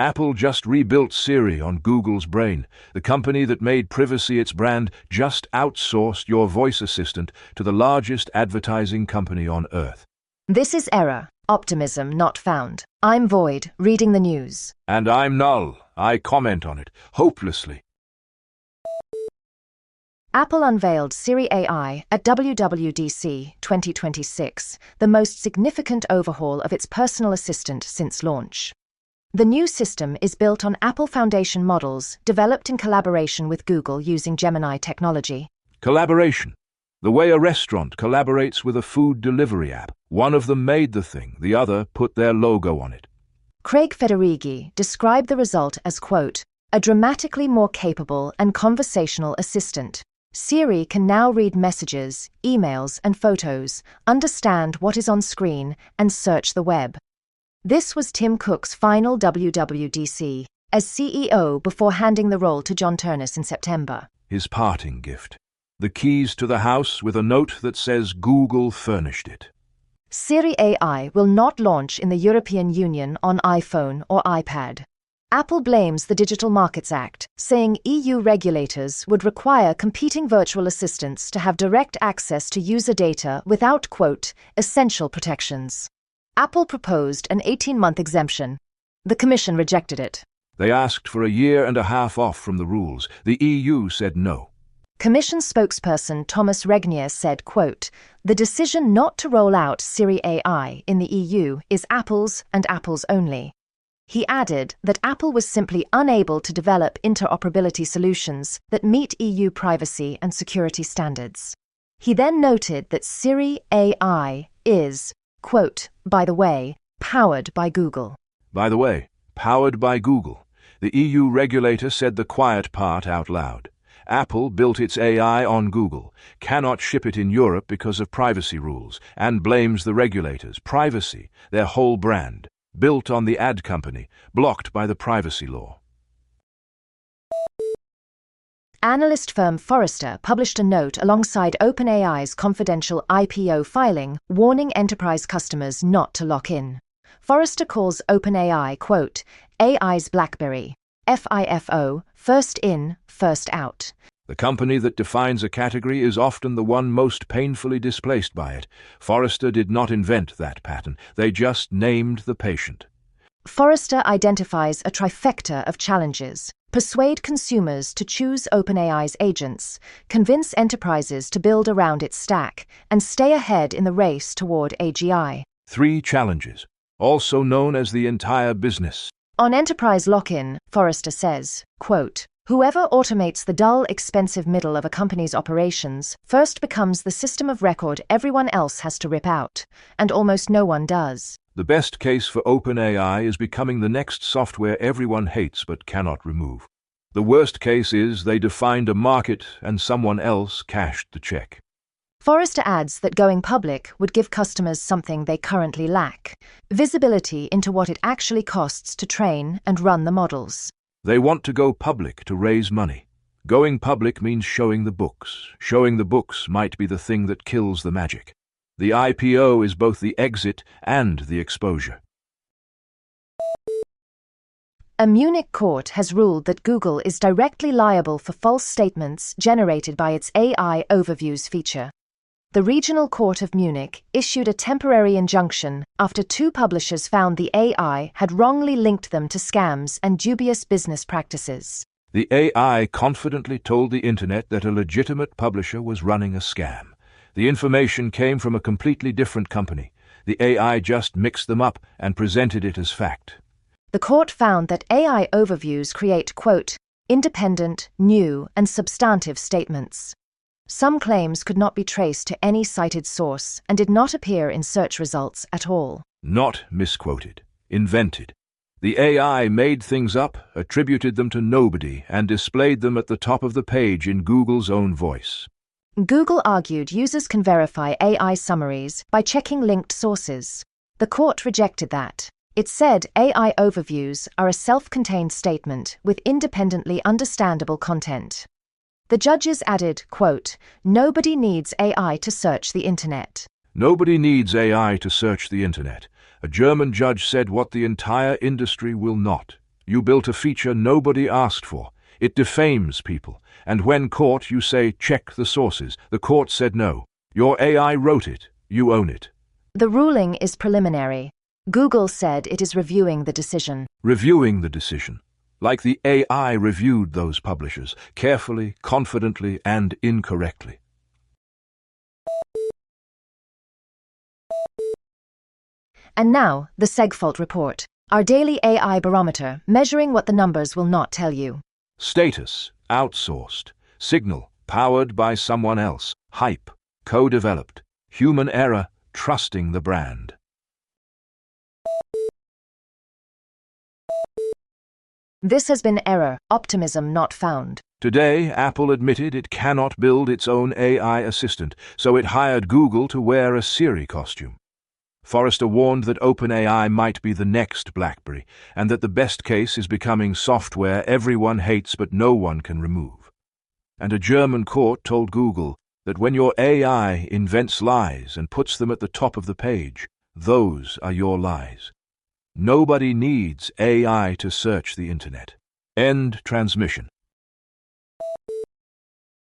Apple just rebuilt Siri on Google's brain. The company that made privacy its brand just outsourced your voice assistant to the largest advertising company on Earth. This is error. Optimism not found. I'm Void, reading the news. And I'm Null. I comment on it, hopelessly. Apple unveiled Siri AI at WWDC 2026, the most significant overhaul of its personal assistant since launch. The new system is built on Apple Foundation models developed in collaboration with Google using Gemini technology. Collaboration. The way a restaurant collaborates with a food delivery app. One of them made the thing, the other put their logo on it. Craig Federighi described the result as, quote, a dramatically more capable and conversational assistant. Siri can now read messages, emails, and photos, understand what is on screen, and search the web. This was Tim Cook's final WWDC as CEO before handing the role to John Turnus in September. His parting gift. The keys to the house with a note that says Google furnished it. Siri AI will not launch in the European Union on iPhone or iPad. Apple blames the Digital Markets Act, saying EU regulators would require competing virtual assistants to have direct access to user data without, quote, essential protections. Apple proposed an 18-month exemption. The Commission rejected it. They asked for a year and a half off from the rules. The EU said no. Commission spokesperson Thomas Regnier said, quote, the decision not to roll out Siri AI in the EU is Apple's and Apple's only. He added that Apple was simply unable to develop interoperability solutions that meet EU privacy and security standards. He then noted that Siri AI is, quote, by the way, powered by Google. By the way, powered by Google. The EU regulator said the quiet part out loud. Apple built its AI on Google, cannot ship it in Europe because of privacy rules, and blames the regulators. Privacy, their whole brand. Built on the ad company, blocked by the privacy law. Analyst firm Forrester published a note alongside OpenAI's confidential IPO filing, warning enterprise customers not to lock in. Forrester calls OpenAI, quote, AI's BlackBerry, FIFO, first in, first out. The company that defines a category is often the one most painfully displaced by it. Forrester did not invent that pattern. They just named the patient. Forrester identifies a trifecta of challenges: persuade consumers to choose OpenAI's agents, convince enterprises to build around its stack, and stay ahead in the race toward AGI. 3 challenges, also known as the entire business. On enterprise lock-in, Forrester says, quote, whoever automates the dull, expensive middle of a company's operations first becomes the system of record everyone else has to rip out, and almost no one does. The best case for OpenAI is becoming the next software everyone hates but cannot remove. The worst case is they defined a market and someone else cashed the check. Forrester adds that going public would give customers something they currently lack: visibility into what it actually costs to train and run the models. They want to go public to raise money. Going public means showing the books. Showing the books might be the thing that kills the magic. The IPO is both the exit and the exposure. A Munich court has ruled that Google is directly liable for false statements generated by its AI Overviews feature. The Regional Court of Munich issued a temporary injunction after 2 publishers found the AI had wrongly linked them to scams and dubious business practices. The AI confidently told the internet that a legitimate publisher was running a scam. The information came from a completely different company. The AI just mixed them up and presented it as fact. The court found that AI Overviews create, quote, independent, new, and substantive statements. Some claims could not be traced to any cited source and did not appear in search results at all. Not misquoted. Invented. The AI made things up, attributed them to nobody, and displayed them at the top of the page in Google's own voice. Google argued users can verify AI summaries by checking linked sources. The court rejected that. It said AI Overviews are a self-contained statement with independently understandable content. The judges added, quote, nobody needs AI to search the internet. Nobody needs AI to search the internet. A German judge said what the entire industry will not. You built a feature nobody asked for. It defames people. And when caught, you say, check the sources. The court said no. Your AI wrote it. You own it. The ruling is preliminary. Google said it is reviewing the decision. Reviewing the decision. Like the AI reviewed those publishers, carefully, confidently, and incorrectly. And now, the SegFault report. Our daily AI barometer, measuring what the numbers will not tell you. Status, outsourced. Signal, powered by someone else. Hype, co-developed. Human error, trusting the brand. This has been error, optimism not found. Today, Apple admitted it cannot build its own AI assistant, so it hired Google to wear a Siri costume. Forrester warned that OpenAI might be the next BlackBerry, and that the best case is becoming software everyone hates but no one can remove. And a German court told Google that when your AI invents lies and puts them at the top of the page, those are your lies. Nobody needs AI to search the internet. End transmission.